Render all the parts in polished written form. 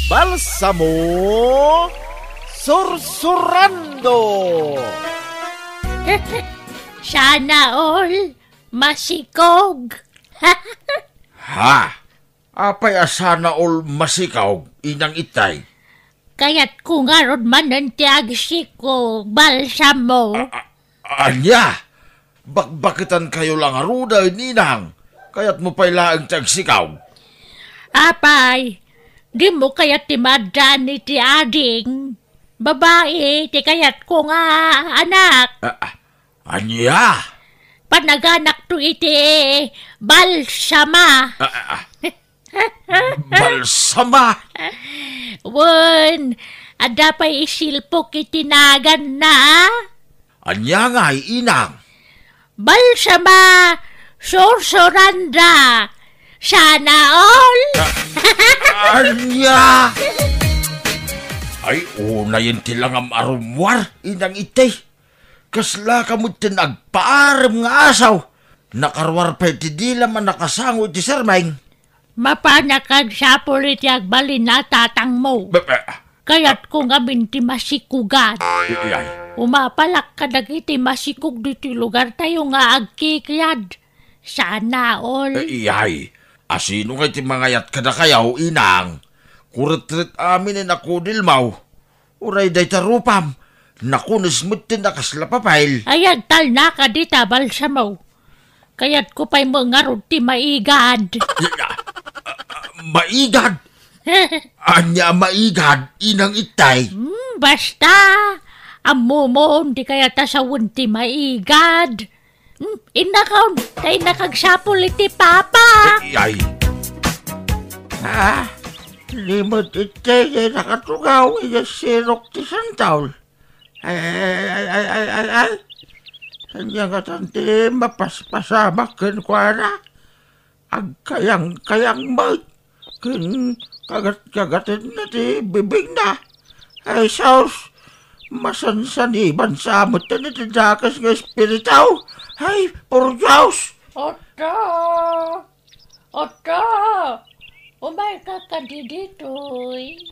Balsamo Sursurando. Sana all masikog. Ha? Apay sana all masikaw, inang itay. Kaya't kung arod man ang tiyag sikog, balsamo. Anya? Bakbakitan kayo lang aruday, ninang. Kaya't mo pa'y laang tagsikaw. Apay, di mo kaya't timadaan ni ti ading. Babae, ti kaya't ko nga anak. Anya? Panaganak to iti balsama. Balsama? Wen, ada pa'y isilpok itinagan na. Anya nga, inang. Balsama Sursuranda. Sana all. Anya? Ay, una yun tilangam arumwar, inang itay. Kasla kamot tinagpaaram nga asaw. Nakarwar pa iti di laman nakasango iti sermeng. Mapanakag sa pulit yagbalin na tatang mo. Kaya't kung amin ti masikugan. Umapalak ka dagiti masikug diti lugar tayo nga agkikyad. Sana all. Iyay, asino kay ti mangayat kada kayaw, inang. Kuretret amin na nakudilmaw. Uray day tarupam. Nakunis mo tin nakaslapapail. Ayan tal na ka di tabal sa mo. Kaya't ko pa'y mga ti maigad. Maigad? Anya maigad, inang itay. Basta, amumon di kaya tasawun ti maigad. Inakaw, tayo nakagsapol iti papa. Ay. Limot itay, nakatugaw, sirok ti santaw. Ay. Kanya ka tanti, mapaspasamak ken kuara. Agkayang mo. Ken kagat-kagatin na ti bibig na. Ay, saus, masansaniban sa amot na nitidakas ng espiritaw. Ay, puro Diyos. Oto! Umay ka ka dito'y.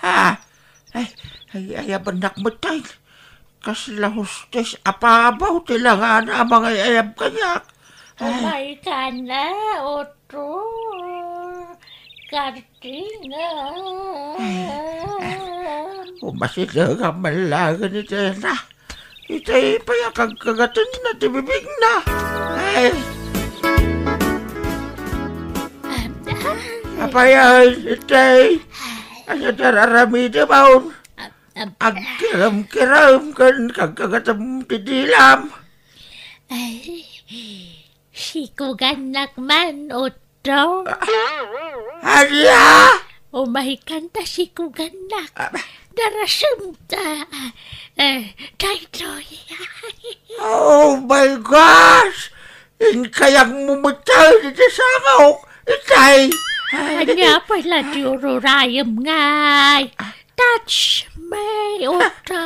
Ha? Ay, abanak mo tayo. Kasla hostes, apabaw tilangan ang mga ayab kanyak. Umay ka na, Oto. Kartinga. Umasila ka malaga ni Tena. Itay payakag kagatin na tibibig na. Ay. Apayay, itay. Anya tararamida baon. Agkiram-kiram kan kagagatam tidilam. Ay, sikuganak man, Oto. Arya! Umahikan ta sikuganak. Darasam ta. Daytoy. Oh my gosh! Kayang mumatay dito sa ako. Itay! Anya pala diururayam ngay. Touch me, Oto.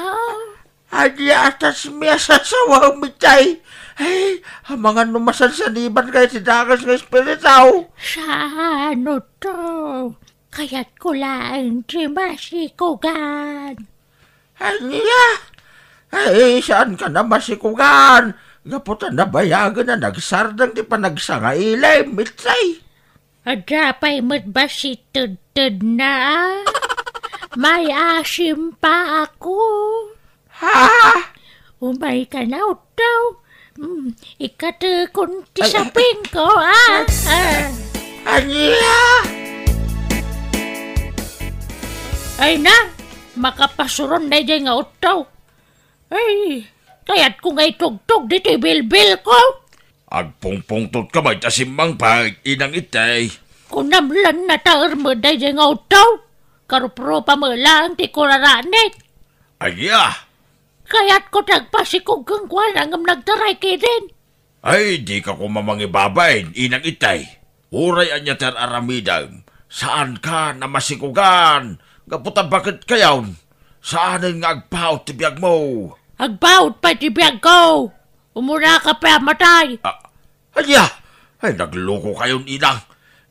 Anya atas miya sa sawang mitay. Ay, ang mga numasan sa niban kayo tidakas ng espiritaw. Saan, Oto? Kaya't ko lang di masikugan. Anya? Ay, saan ka na masikugan? Gaputan na bayagan na nagsardang di pa nagsangailim, mitay. Ada pa'y matbasitod na. May asim pa ako. Ha? Umay ka na, Oto. Ikatukon ti saping ko, Anya? Ay na, makapasuron na dyan nga, Oto. Ay, kaya't ko nga'y tugtog dito bilbil ko. Agpungpungtot ka ba tasimang pa, inang itay. Kunamlan na taar mo dyan nga, Oto. Karupro pa mo lang ti kuraranit. Anya? Kaya't ko tagpasikog kang kwan ang nagtaray kirin. Ay, di ka kumamangibabay, inang itay. Uray anya ter aramidang. Saan ka na masikugan? Gaputa bakit kayaw? Saan nga agpaut ti biyag mo? Agpaut pa ti biyag ko. Umuna ka pa matay. Anya? Ay, nagloko kayon inang.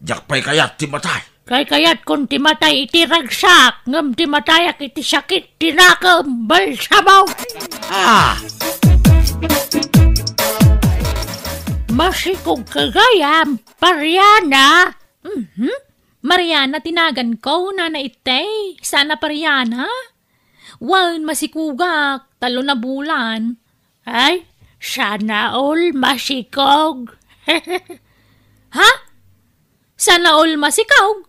Diyak pa'y kayat ti matay. Kayat kung timatay iti ragsak, ngam timatayak iti sakit tinakam balsabaw. Masikog kagayam, Pariana. Mariana tinagan ko, nana itay. Sana Pariana? Wan masikugak, talo na bulan. Ay, sana all masikog. Ha? Sana all masikog?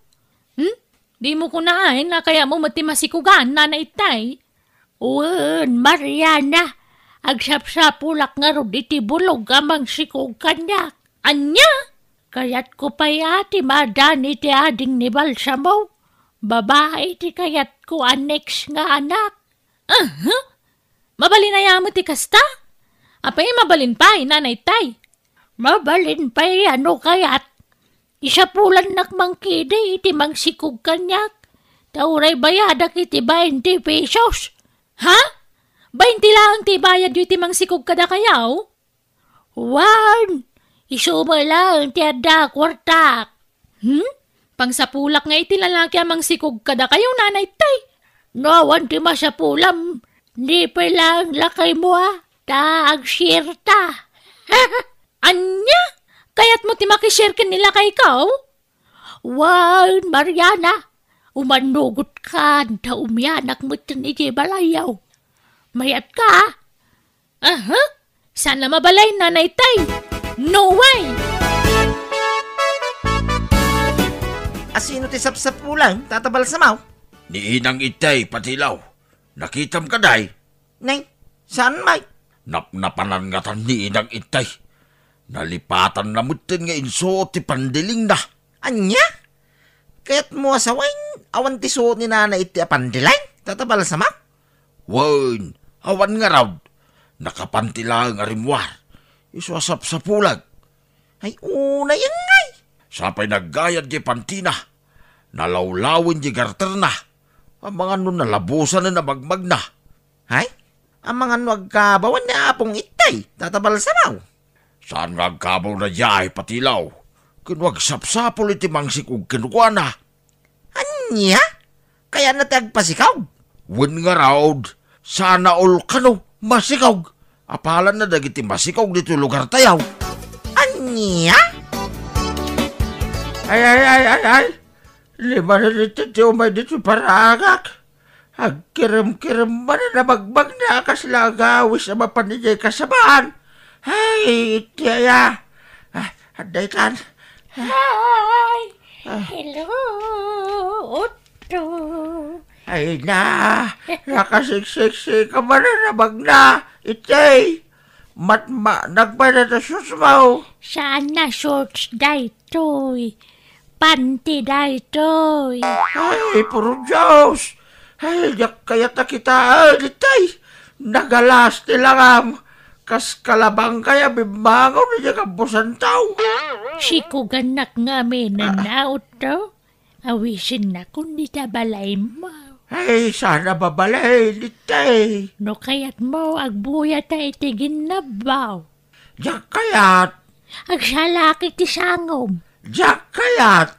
Di mo kunain na kaya mo mati masikugan, nana itay. Wan, Mariana. Agsapsapulak nga ro iti bulog amang sikog kanyak. Anya? Kayat ko pa yati madan iti ading ni Balsamo. Babae ti kayat ko annex nga anak. Mabalin na yamo ti kasta? Apay mabalin pa, nanay tay. Mabalin pa ano kayat. Isa pulan nakmangkide iti mangsikog kanyak. Tauray bayadak iti 20 pesos. Ha? 20 lang ti bayad iti mangsikog kada kayaw? Wan! Isuma lang ti adda kwartak. Pangsapulak nga iti lalaki amang sikog kada kayo, nanay tay. Nawan ti masapulam. Di pa lang lakay mo taag sirta. Anya? Kaya't mo ti makishare nila kay ikaw? Wan, Mariana. Umanugot ka na umyanak mo iti balayaw. Mayat ka? Sana mabalay, nanay tay. No way! Asino ti sapsapulang, tatabal samaw? Ni Inang Itay, Patilaw. Nakitam ka day? Nay, saan may? Napanan nga tan ni Inang Itay. Nalipatan na mutin nga inso ti pandiling na. Anya? Kaya't mo asawain, awan ti suot ni nana iti apandilay, tatabal samaw? Wan, awan nga raw. Nakapantila nga rimwar. Iswasap sa pulag. Ay, una yan ngay. Sapay naggayad di pantina. Nalawlawin di garter na. Ang mga nun nalabusan na nabagmag na. Ay, ang mga nagkabawan na apong itay, tatabal samaw. Saan nga agkabaw na yay, Patilaw? Kunwag sapsapol iti mangsikog kinukwana. Anya? Kaya natagpasikaw? Wen nga raw, sana all kano masikaw. Apalan na dagiti masikaw dito lugar tayaw. Anya? Ay. Lima na dito ti umay dito paragak. Agkiram-kiram man na bagbag na kaslagawis na mapanigay kasabahan. Ay, tiyaya. Anday kan. Hi! Hello, Otto. Ay na, nakasiksiksi ka man na nabag na. Itay, matma, nagbada na susmaw. Sana shorts daytoy. Panty daytoy. Ay, puro Diyos. Ay, yak kaya ta kita, itay. Nagalas tilangam. Kas kalabang kaya bimangaw na niya kabusan tao. Sikuganak nga na Otto. Awisin na kung di tabalay mo. Ay, sana babalay, itay. No kayat mo, agbuya ta itigin na baw. Yak kayat. Agsalaki ti sangom. Yak kayat.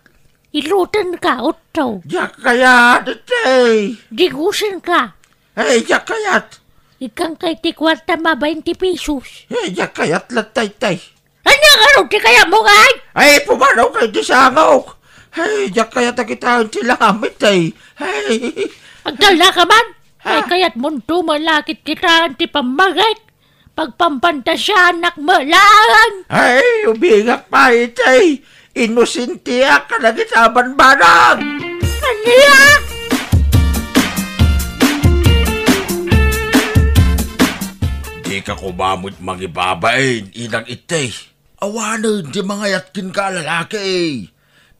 Ilutan ka, Otto. Yak kayat, itay. Digusin ka. Ay, yak kayat. Ikang kay ti kwarta ma 20 pesos. Ay, yak kayat latay-tay. Ano nga rin ti kaya mo nga? Ay, pumanaw kay ti sangok. Ay, yak kayat na kita ang tilamit ay. Ay. Agdala ka man. Ay kaya't munto malakit kita ti pamagay. Pagpampantasya anak mo lang. Ay, ubingak pa itay. Inusintiya ka na kita banbanang. Kanya! Di ka kumamot magibabain, Inang Itay. Awanan, di mga yatkin ka lalaki.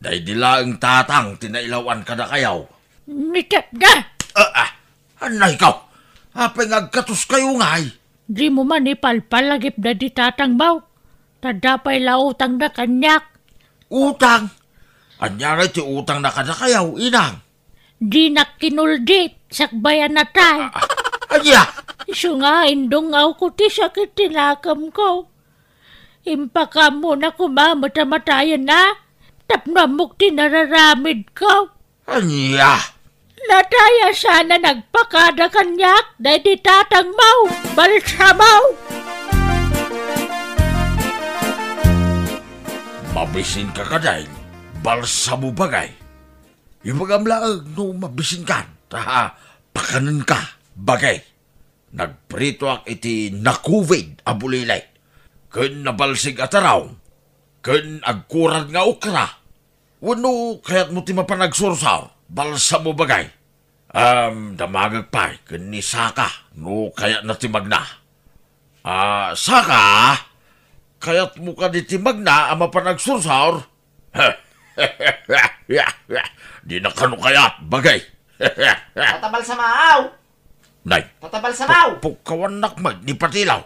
Dahil dila ang tatang, tinailawan ka na kayaw. Nikat na! Anay ikaw? Apay ngagkatos kayo ngay. Di mo man ipalpalagip na di tatang baw. Tadapay lautang na kanyak. Utang? Anyari ti utang na ka na kayaw, Inang. Di nakinuldit, sakbayan na tay. Anya? Isu nga, indungaw ko ti sakit tinakam ko. Impaka mo na kumamata-matayan na. tapnamok tinararamid ko. Anya! Nataya sana nagpakada kanyak, dahil di tatang mau, balsamaw. Mabisin ka kaday, balsa mo bagay. Ibagamlaag no mabisin ka, pakanan ka, bagay. Nagprito ak iti nakuvid abulilay. Kun nabalsig ataraw, kun agkurad nga ukra. Wano kaya't mo ti mapanagsursaw, balsa mo bagay. Damagag pa, kun ni Saka, no kaya natimag na. Saka, kaya't mo ka ditimag na ang mapanagsursaw. Di na kano kayat, bagay. Tatabal sa maaw! Nay, Tatabal sa maaw! pukawan nakmag ni Patilaw.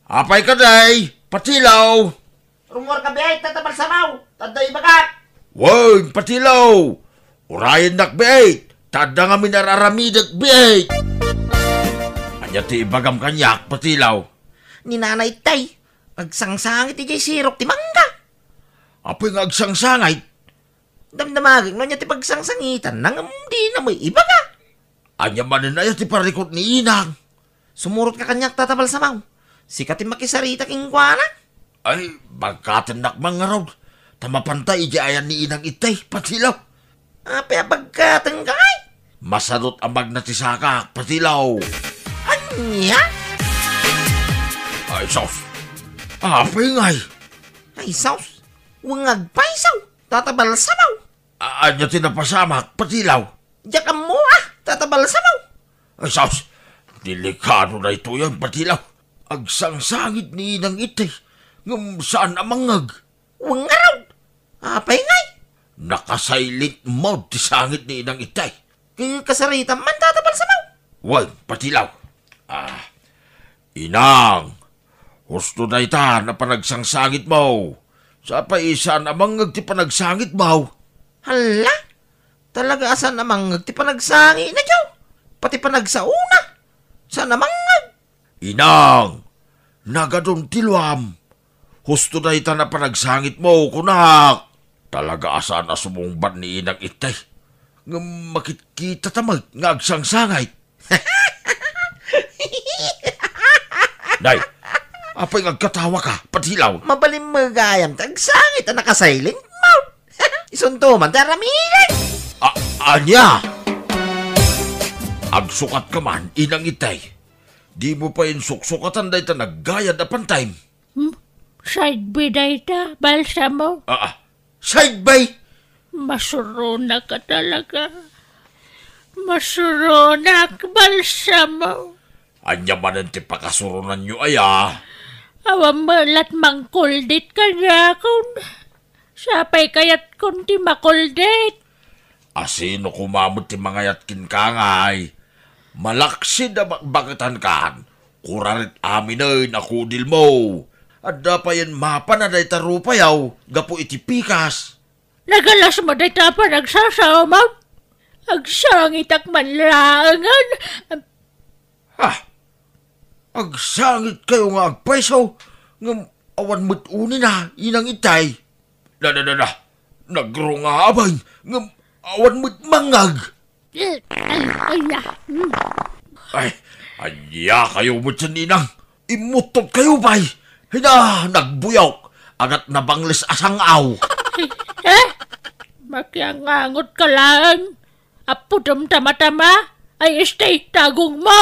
Apay ka day, Patilaw. Rumor ka biyay, tatabal sa maaw! Taday bagat! Woy, Patilaw. Urayan nakbait, tada nga minararamidag bait. Anya ti ibagam kanyak, Patilaw. Ni nanay tay, agsangsangit ijay sirok ti mangga. Apay nga agsangsangay. Damdamagig no niya ti pagsangsangitan nang di na may iba ka. Anya manin na ti parikot ni Inang. Sumurot ka kanyak tatabal sa maaw. Sikat ti makisarita king kuana. Ay, magkatanak mga raw. Tamapantay iji ayan ni Inang itay, Patilaw. Apay pagkatan ka ay. Masarot ang magnatisaka, Patilaw. Anya? Ay, sos. Apay ngay. Ay saus. Wangag paisaw. Tatabal sa maaw. Anya tinapasamak, Patilaw. Diyak mo ah. Tatabal sa maaw. Ay, sos. Delikado na ito yan, Patilaw. Agsangsangit ni Inang itay. Ngam saan amangag. Wangaraw. Apay ngay. Nakasilent mode ti sangit ni Inang itay. Kasarita man tatabal sa maaw. Wag, Patilaw. Inang. Husto na ita na panagsangsangit mo. Sa paisan amangag ti panagsangit mo. Hala. Talaga asan namang ti panagsangi na diyaw. Pati panagsauna. Saan namang Inang. Nagadong tilwam. Husto na ita na panagsangit mo, kunak. Talaga asan na sumungban ni Inang itay. Nga makikita tamag nga agsangsangay. Day, apay ngagkatawa ka, Patilaw. mabalim magayam tagsangit na nakasilent mouth. Isuntuman taramilan. Anya! Agsukat ka man, Inang itay. Di mo pa suksukatan day ta naggayad na pantime. Side biday ta, balsamo. Side bay! Masurona ka talaga. Masurona ka, balsamo. Anya man ang tipakasurunan nyo aya. Awang malat mangkuldit ka niya kung sapay kayat kung ti makuldit. Asino kumamot ti mga yatkin kangay. Malaksi na bakatan kan. Kurarit amin ay nakudil mo. At dapayan mapa na day tarupayaw. Gapo iti pikas. Nagalas mo day tapa nagsasaw mo. Agsangit ak manlangan. Agsangit kayo nga agpaisaw. Ngam awan mo't uni na Inang itay. Nagro nga abay. Ngam awan mo't mangag. Ay, anya kayo mo't sa Ninang. Imutot kayo bay. Hina, nagbuyok. Agat nabanglis asangaw. Makiangangot ka lang. Apo tama-tama. Ay stay tagong mo.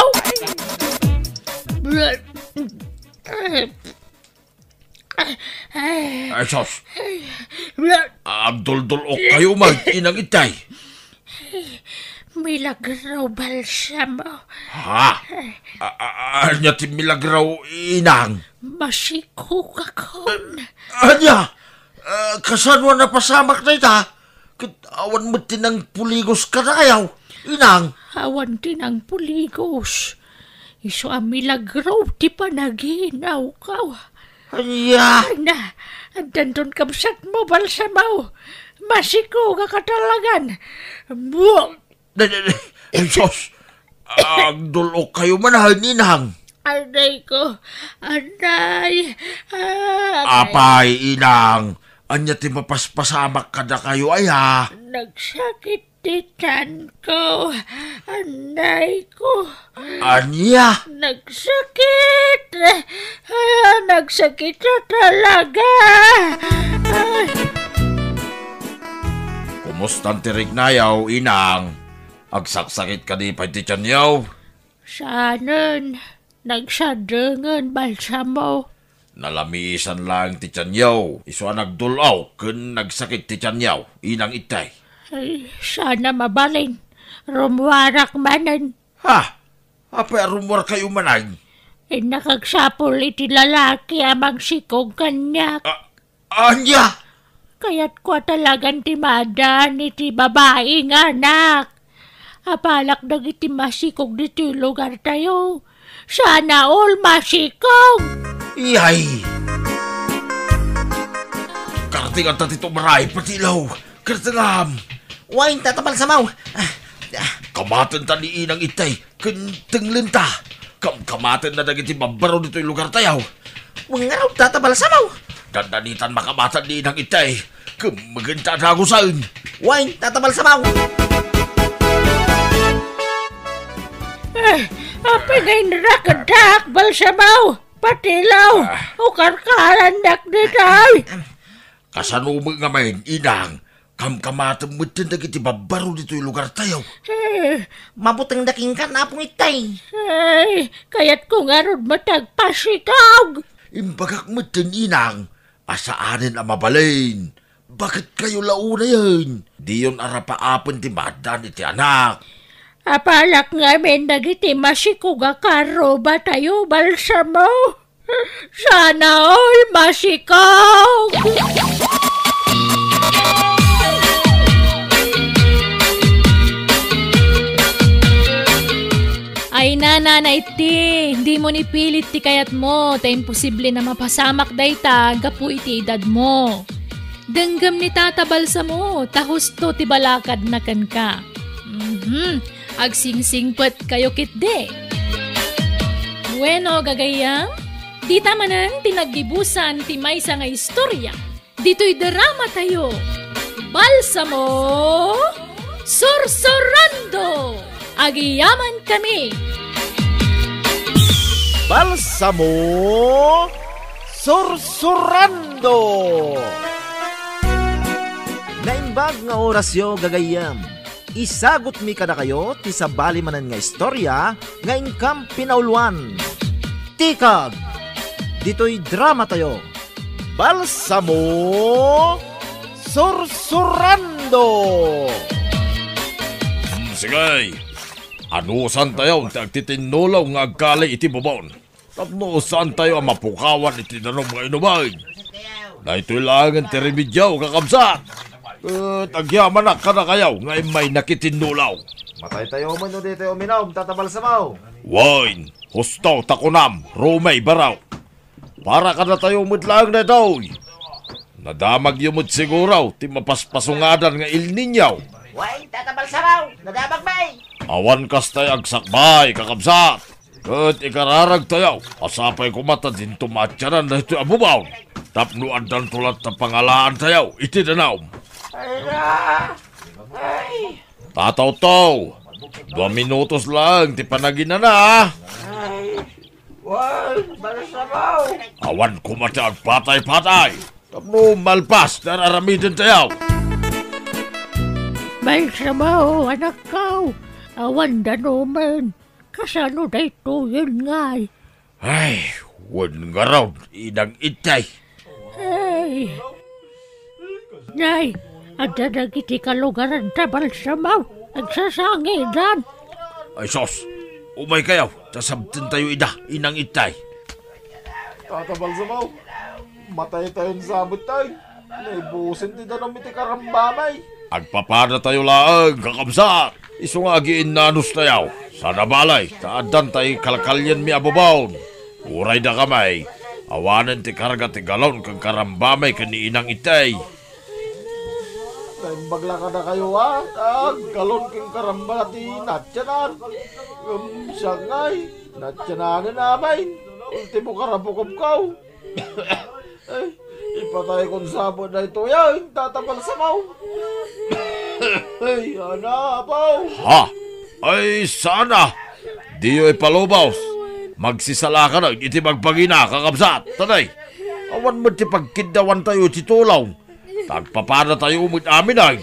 Ay, sos. Abdul-dul-ok kayo mag Inang itay. Milagro balsamo. Anya ti milagraw Inang. Masikog akon. Anya, kasanwa na pasamak na ita. Awan mo tinang puligos ka na kayaw, Inang. Awan din ang puligos. Iso ang milagro, ti panaginaw ka. Anya. Na, andandun kamsat mo, balsamaw. Masiko ka katalagan. Buwag. Sos, agdulok kayo manahan, Inang. Anay ko, anay. Apay, Inang. Anya ti mapaspasamak ka na kayo ay ha. Nagsakit tiyan ko. Anay ko. Anya? Nagsakit. Nagsakit na talaga. Kumusta tirik na yaw, inang? Agsaksakit ka di pa ti tiyan yaw. Saanan? Nagsadangan balsamo. Nalamisan lang ti tiyan yaw. Iso nagdulaw kun nagsakit ti tiyan yaw, inang itay. Ay, sana mabalin. Rumwarak manan. Ha? Apa rumor kayo manay? Nakagsapol iti lalaki amang sikog kanya. Anya? Kaya't kwa talagang timadan iti babae nga anak. Apalak dagiti masikog diti lugar tayo. Sana all masikog. Iyay! Karating ang tatito maray, patilaw. Karatingam. Wain tatabal sa maw. Kamatan ta ni inang itay, kenteng ta. Kamatan na dagiti babaro dito yung lugar tayaw. Wangaraw tatabal sa maw. Dandanitan makamatan ni inang itay, kumaganda na ako saan. Wain tatabal sa maw. Apagay narakadak balsamaw. Patilaw. Ukarkarandak ditay. Kasanumang nga main, inang. Kamkamatan mo din dagiti babaro dito yung lugar tayaw. Mabutang daking ka na pong itay. Ay, kaya't kung arod matagpasikog. Imbagak mo din, inang. Asaanin ang mabalin. Bakit kayo launa yan? Di yun arapaapon ti madan iti anak. Apalak ngamin dagiti masikog akaro ba tayo balsamo? Sana all masikog. Ay nanay ti, hindi mo nipilit ti kayat mo, ta imposible na mapasamak dayta, gapu iti edad mo. Denggam ni tata balsa mo, ta husto ti balakad na kan ka. Agsingsingpet kayo kitde. Bueno, gagayam, di tamanan tinagdibusan ti maysa nga istorya. Dito'y drama tayo. Balsamo Sursurando! Agiyaman kami! Balsamo Sursurando! Naimbag nga orasyo gagayam. Isagot mi kada kayo ti sabali manan nga istorya nga ingkam pinauluan. Tikag! Dito'y drama tayo. Balsamo Sursurando! Sigay! Anusan tayo ti agtitinulaw nga agkalay iti babon. Tapnusan tayo ang mapukawan iti nanom nga inubay. Na ito'y langan ti remedyaw kakabsat. Tagyaman na ka na kayaw nga may nakitinulaw. Matay tayo man no dito uminom, tatabal sa mau. Wine, hustaw takunam, rumay baraw. Para ka na tayo mutlang na daw. Nadamag yumot siguraw, ti mapaspasungadan nga ilninyaw. Wain tatabal sa maw. Nadamag may. Awan kas tayo agsakbay, kakabsat. Kat ikararag tayo, asapay kumata din tumatyanan na ito abubaw. Tapnuan dan tulat na pangalaan tayo, iti danaw. Ay na. Ay. Tataw-taw, 2 minutos lang, ti panagina na. Ay. Wain bala sa maw. Awan kumata ang patay-patay. Tapno malpas, nararamidin tayo. Balsamo, anak ko. Awan da naman. Kasano da ito yun nga. Ay, wan nga raw, inang itay. Ay. Nay, agdadag iti kalugaran ta balsamo. Agsasangidan. Ay sos, umay kayaw, tasabtin tayo ida, inang itay. Tatabal sa mau. Matay tayo sa sabot tayo. Naibusin ti danom iti karambamay. Agpapada tayo laang, kakabsat. Iso nga agiin nanos tayo. Sa nabalay, taadan tayo kalkalyan mi ababawn. Uray da kamay. Awanan ti karga ti galon kang karambamay kani inang itay. Naimbagla ka na kayo ha. Galon kang karamba ti natyanan. Siyangay, natyanan na namin. Ultimo karabukob kaw. Ipatay kong sabon na ito yan, tatabal sa mau. Ay, anapaw. Ha? Ay, sana. Diyo ipalubaws. Magsisala ka na, iti magpagina, kakabsat. Tanay, awan mo ti pagkindawan tayo ti tulaw. Tagpapana tayo umit amin ay.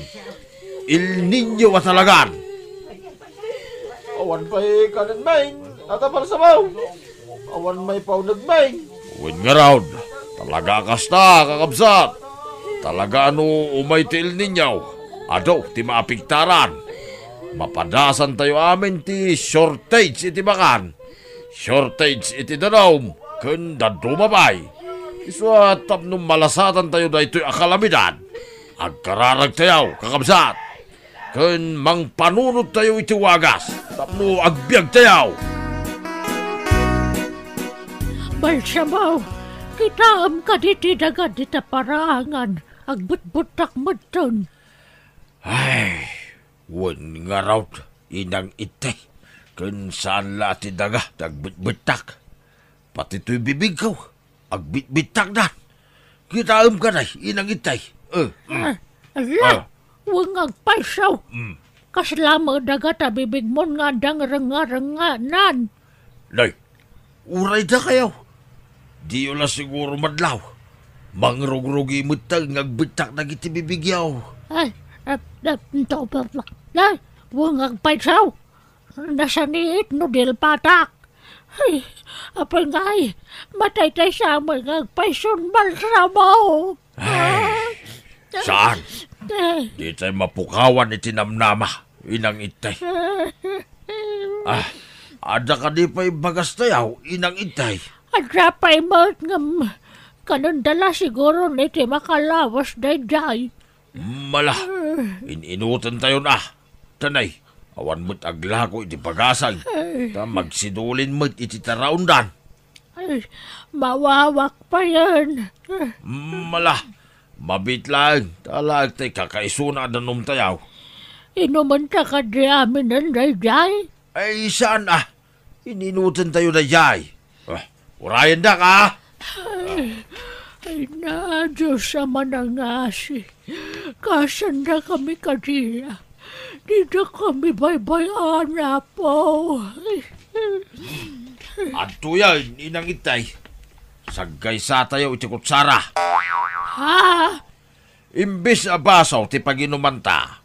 Il Niño Watalagan. Awan pa'y kanin main, tatabal sa mau. Awan may paunag main. Uwin nga raw. Talaga kasta, kakabsat. Talaga umay ti Il Niño. Ado, ti maapiktaran. Mapadasan tayo amin ti shortage iti bakan. Shortage iti danom. Kanda dumabay. Iswa tapnong malasatan tayo na ito'y akalamidad. Agkararag tayo, kakabsat. Kun mang panunod tayo iti wagas. Tapno agbiag tayo. Balsamaw, kitaam ka diti dagat dita parangan. Agbutbutak mo ton. Ay, wan nga raw, inang itay. Kun saan lati daga, dagbitbitak. Pati to'y bibig ko, agbitbitak na. Kitaam ka na, inang itay. Ala, huwag agpaisaw. Kaslama dagat bibig mo nga dang ranga-ranganan. Nay, uray da kayo. Di yun lang siguro madlaw. Mangrog-rogi mo tang agbitak na kiti bibigyaw. Ay, huwag agpaisaw. Nasaniit no dil patak. Ay, apay ngay, matay tayo sa mga agpaisun balsamaw. Ay, saan? Di tayo mapukawan itinamnama. Inang itay. Ada ka di pa ibagas tayaw, inang itay. Adra pa'y mo kanundala siguro niti makalawas day. Mala, inutan tayo na. Tanay, awan mo't aglako iti pagasag. Ta magsidulin mo't iti taraundan. Ay, mawawak pa yan. Mala, mabit lang. Talag tayo kakaisuna danom tayaw. Inuman ta ka di amin ng day. Ay, saan ininutan tayo na jay. Urayan da ka. Ay na, Diyos sa manangasi. Kasan na kami kadila. Dito kami baybayan na po. Adto yan, inang itay. Saggay sa tayo iti kutsara. Ha? Imbis abasaw ti paginumanta.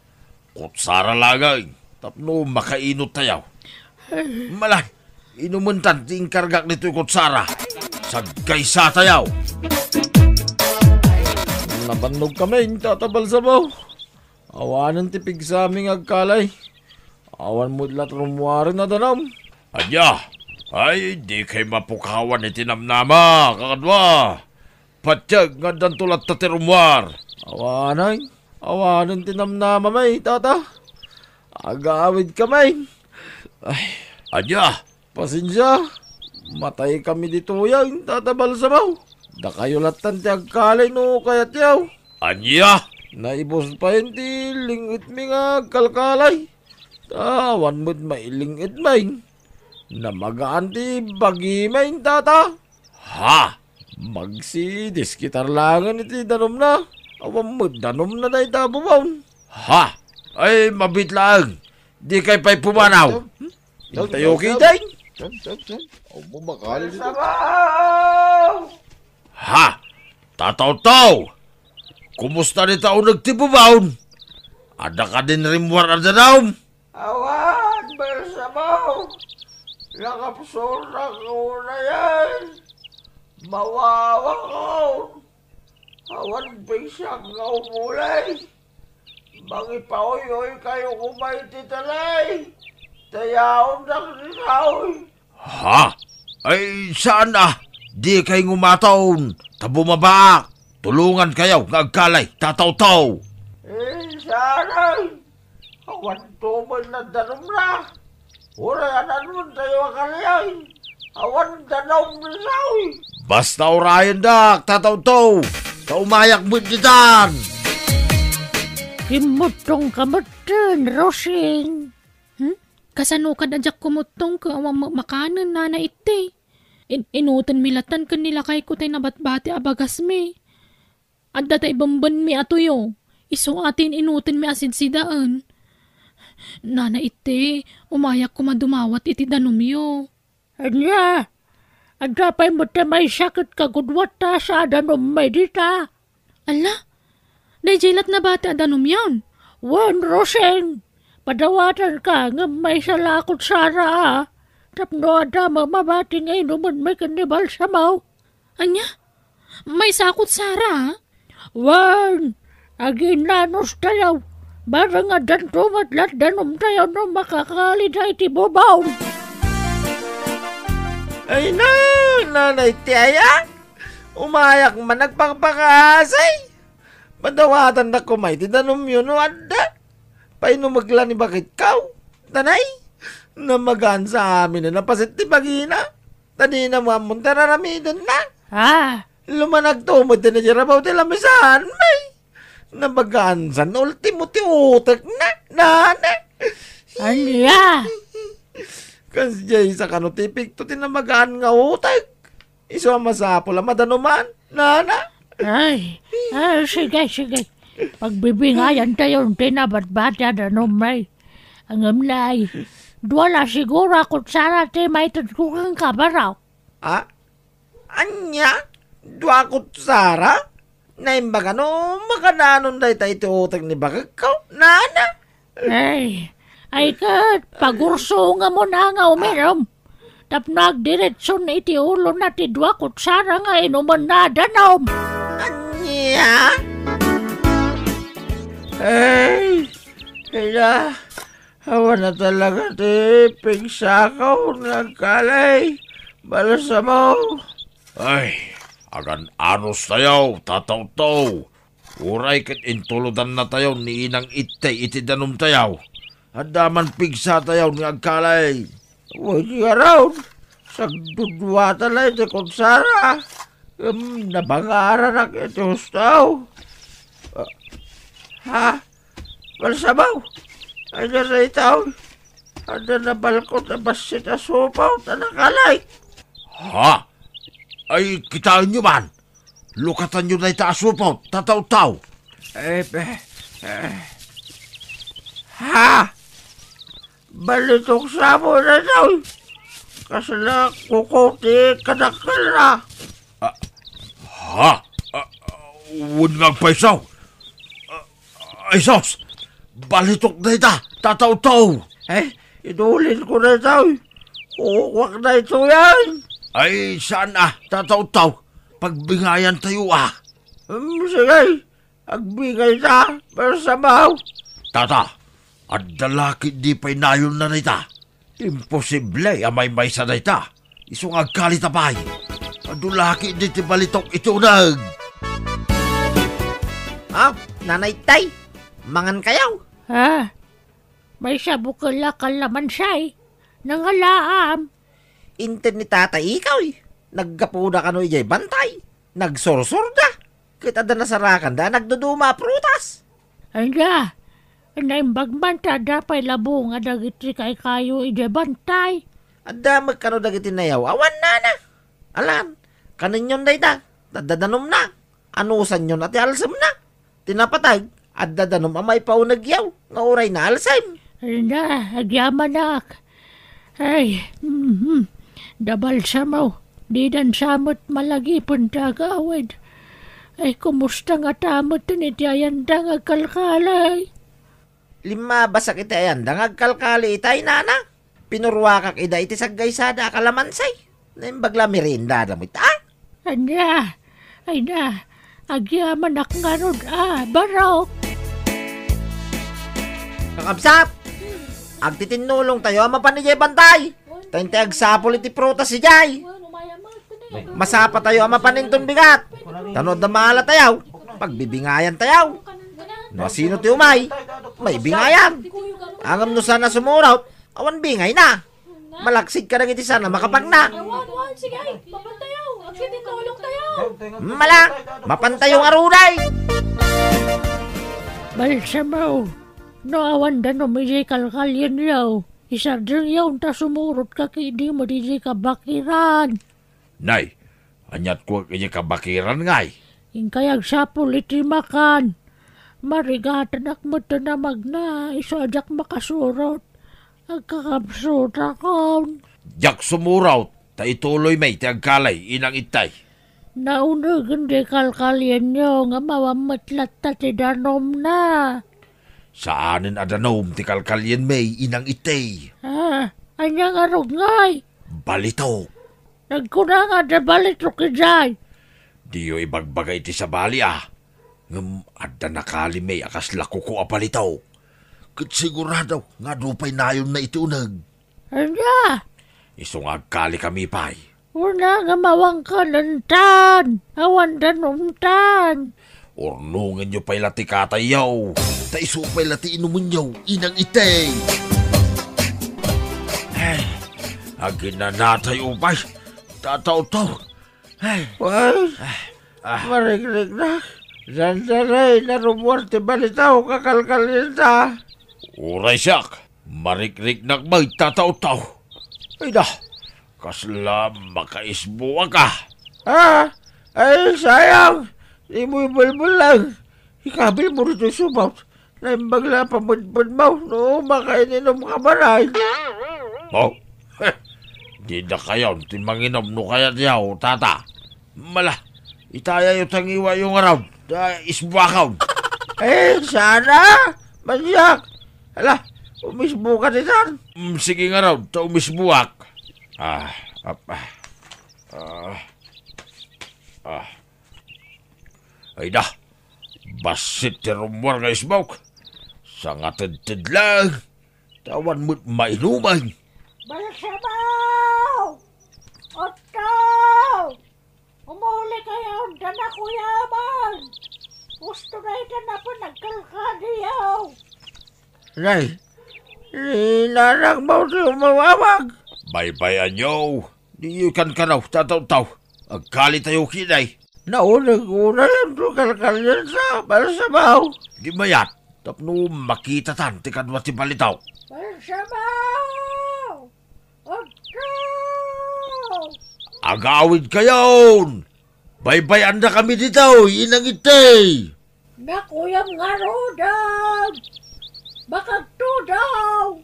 Kutsara lagay. Tapno makainot tayo. Malan, inumuntan ti inkargak nito yung kutsara. Saggay sa tayo. Nabannog kami, tatabal sa mau. Awanan tipig sa aming agkalay. Awan mo lahat rumuwarin na danam. Anya, ay di kay mapukawan itinamnama, kakadwa. Patyag nga dantulat tatirumwar. Awanan tinamnama may, tata. Agawid kamay. Ay, Anya, pasensya. Matay kami dito yan, tatabal sa mau. Da kayo latan ti agkalay no kayat yaw. anya, Naibos pa yun ti lingit mi nga kalkalay. Tawan mo't mailingit may. Namagaan ti bagi may tata. ha, Magsidis kitar langan iti danom na. Awan mo't danom na day tabubaw. ha, ay mabit lang. Di kay pa'y pumanaw. Tayo kitay. Ha, tataw-taw. Kumusta ni tao nagtibubaon? Ada ka din rimwar adanaw? Awan, bersamaw. Nakapsura ko na yan. Mawawa ko. Awan, bisag nga umulay. Mangipaoy-oy kayo kumay titalay. Tayaon na kinaoy. Ha? Ay, saan Di kay ngumataon. Tabumabak. Tulungan kayo, ngagkalay, tataw-taw. Sanay. Awan tuman na danom na. Urayanan mo tayo akalay. Awan danom na. Basta orayan dak, tataw-taw. Kaumayak mo ditan. Himutong kamutun, Rosing. Kasano ka na jak kumutong ka makanan na na iti. Inutan milatan kanila kay kutay nabatbati abagas me. At datay bamban mi atoyo. Iso atin inutin mi asid sidaan. Nana ite, umayak ko madumawat iti danumyo. Anya, ang dapay mo may sakit kagudwat ta sa danom may dita. Ala, dayjelat na bata danumyon. Wan, Roseng, padawatan ka nga may salakot sara ha. Tapno ada mamabati nga inuman may kanibal sa maw. Anya, may sakot sara ha? Wan, aginanos tayo. Barang nga dantumat lat danom tayo no makakali na iti bubaw. Ay na, nanay tiyaya. Umayak man nagpangpakasay. Padawatan na kumay, tidanom yun o anda. Paino magla ni bakit kaw? Tanay, namagaan sa amin na napasit ti bagina. Tani na mo amon tararamidan na. Lumanag tumod na jarabaw ti lamisan, may. Namagaan sa ultimo ti utak na, nana. Anya? Kasi sa kanutipik to tinamagaan nga utak. Iso ang masapula madanuman, nana. Ay, sige. Pagbibingayan tayo tinabat-bata na numay. Ang amlay, duwala siguro ako sana te may tutkukan ka ba raw? Anya? Dua ko Sara? Naimbaga no, makananon day tayo iti utang ni Bakakaw, nana. Ay kat, pagurso nga mo na nga uminom. Tap nagdiretso na iti ulo na ti dua ko Sara nga inuman na danom. Anya? Ay, kaya, hawa na talaga ti pigsakaw nagkalay. Balasa mo. Ay, agan anos tayo, tataw-taw. Uray kat intuludan na tayo ni inang itay iti danum tayo. Adaman pigsa tayo ni agkalay. Huwag araw. Sagdudwa talay ti kunsara. Nabangara na kiti hustaw. Ha? Balsabaw? Ay na sa itaw. Ada na balkot na basit na sopaw na nakalay. Ha? Ay, kitaan nyo man. Lukatan nyo na itaasupaw, tataw-taw. Ha? Balitok sa mo na daw. Kasala kukuti kadakal na. Ha? Huwag nagpaisaw. Ay, sos! Balitok na ita, tataw-taw. Idulin ko na daw. Kukwak na ito yan. Ay, saan tataw-taw? Pagbingayan tayo Sige, agbigay na, pero sabaw. Tata, at dalaki di pa'y nayon na nita. Imposible, amay may sa nita. Isong agkalita pa'y. Adulaki di ti balitok ito nag. Nanay tay, mangan kayaw. May sabukala kalaman siya'y. Nangalaam. Inten ni tatay ikaw Naggapuda ka no ijay bantay. Nagsorsor da. Kita da nasarakan da, nagduduma prutas. Anda, naimbagman ta dapay labong adagiti kay kayo ijay bantay. Adda magkano dagiti nayaw, awan na. Alam, kanin yun day da. Dadadanom na. Anusan yun at alsam na. Tinapatag, at dadanom amay paunagyaw. Nga oray na alsam. Anda, agyaman nak. Ay, dabal sa mo. Di dan samot malagi pun tagawid. Ay, kumusta nga tamot iti ayandang agkalkalay? 5 basak iti ayandang agkalkali itay nana. Pinurwakak ida iti saggaysada kalamansay. Naimbagla merinda da mo ita. Anda, ay na, agyaman ak nga ron barok. Kakabsat, agtitinulong tayo ama panijay bantay. Tayong agsapol iti prutas si Jay. Masapa tayo ama paninton bigat. Tanod na mahala tayo. Pagbibingayan tayo. No, sino ti umay? May bingayan. Angam no sana sumurawt. Awan bingay na. Malaksig ka na iti sana makapag na. Sige, mapantayaw. Agsitinulong tayo. Mapantayong arunay. Balsa mo. No awan da no may kalkalyan yaw. Isa din yaw ta sumurot ka kini mo di kabakiran. Nay, anyat ko kanya kabakiran ngay. Ingkayag sapul iti makan. Marigatan akmat na magna, isadyak makasurot. Agkakabsuta kaon. Jak sumuraw, ta ituloy may ti agkalay, inang itay. Naunagan di kalkalyan nyo, nga mawamatlat ta ti danom na. Saanin adanom ti kalkalyan may, inang itay. Anyang arog ngay. Balito. Nagkuna nga da balito kijay. Diyo ibagbagay ti sa bali Ngam adda nakali may akas lako ko apalitaw. Kat sigurado nga dupay nayon na iti unag. Anya? Isong agkali kami pay. Una nga mawang kanantan. Awan danumtan. Ornungan nyo pa'y lati katayaw. Ta iso pa'y lati inumun nyo. Inang itay. Ay, agin na natay upay. Tataw-taw. Ay, Well, marigrig na. Sandaray na rumor ti balitaw kakalkalin ta. uray siyak. Marikrik nakbay tataw-taw. Ay da, kasla makaisbuwa ka. Ay sayang. Di mo'y bulbul lang. Ikabil mo rito sumaw. Naimbag na pamudpud mo. No, makaininom ka maray. Oh, di na kayo, timanginom no kaya diyaw, tata. Mala, itaya yung tangiwa yung araw. Isbuakaw. Sana. Manyak. Hala, umisbo ka nitan. Sige nga raw, ta umisbuak. Ay da, basit ti rumor nga isbok. Sa nga tid lang, tawan mo't mainuman. Balsabaw! Ottaw! Umuli kayo na nakuyaman! Gusto na ito na po nagkalkadiyaw! Nay, inarang mo si umawawag. Baybayan nyo, di kan ka raw, tataw-taw. Agkali tayo kinay. Naunag-una lang ito kalkalyan sa balsabaw. Di mayat, tapno makita tan, tikadwa ti balitaw. Balsabaw! Ottaw! Agawid kayon! Baybayan na kami dito, inang itay! Nakuyam nga rodang! Bakag to daw!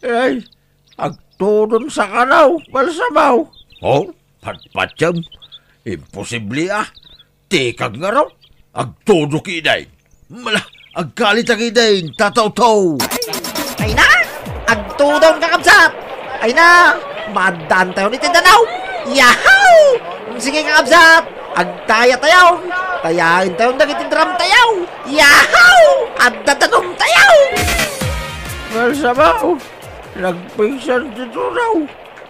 Ay, agtudon sa kanaw, balsabaw. Oh, patpatyam. Imposible Tekag nga raw. Agtodo kiday. Mala, agkalit ang iday, tataw-taw. Ay na! Agtudon kakabsat! Ay na! Madaan tayo ni Tindanaw! Yahaw! Sige kakabsat! Agtaya tayaw! Tayain tayo nagitindram tayaw! Yahaw! Agdatanong tayaw! Balsabaw, nagpingsan dito raw.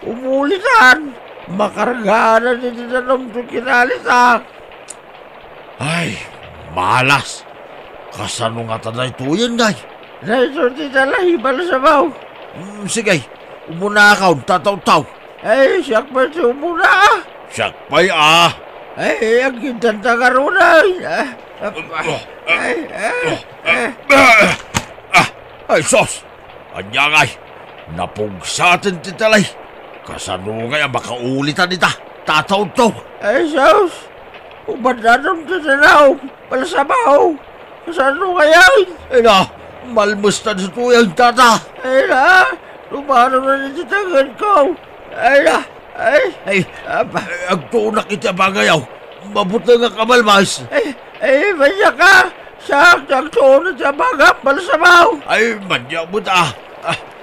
Umulitan. Makargahan na nitinanong ito kinalita. Ay, malas. Kasano nga tanay tuyan, ngay? Naito titalay, balsabaw. Sige, umuna ka, tataw-taw. Ay, siyak pa ito umuna. Siyak pa'y Ay, ang gintanta ka rin ay. Ay, sos! Anya ngay, napugsatin titalay. Kasano nga makaulitan nita, tataw-taw. Ay, sos. Umananong titanaw, balsabaw. Kasano kaya? Ay na, malmustan sa tuyang tata. Ay na, lumanong na nititagan ko. Ay na, ay, Agtunak iti abagayaw, mabuti nga kamalmas. ay, manya ka. Siyak, nagtuunod sa bagap, balsabaw. Ay, manya mo ta.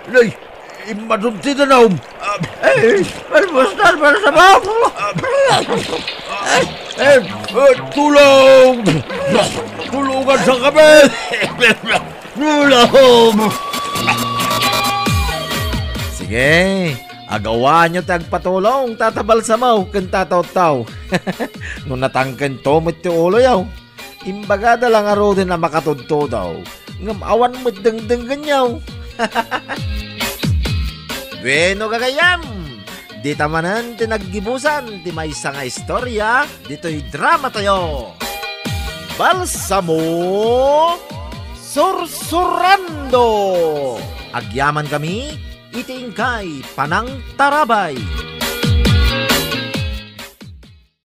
Lay, imadunti na naum. Ay, malmustan, balsabaw. Tulong! Tulungan sa kami! Tulong! Sige, agawa nyo tagpatulong, tatabal sa mau, kan tataw-taw. Nung natangkan to, ti ulo yaw. Imbagada lang aro din na makatudto daw. Ngam awan mo dengdeng ganyaw. Bueno gagayam, di tamanan tinaggibusan, di may nga istorya, dito'y drama tayo. Balsamo Sursurando. Agyaman kami, itingkay panang tarabay.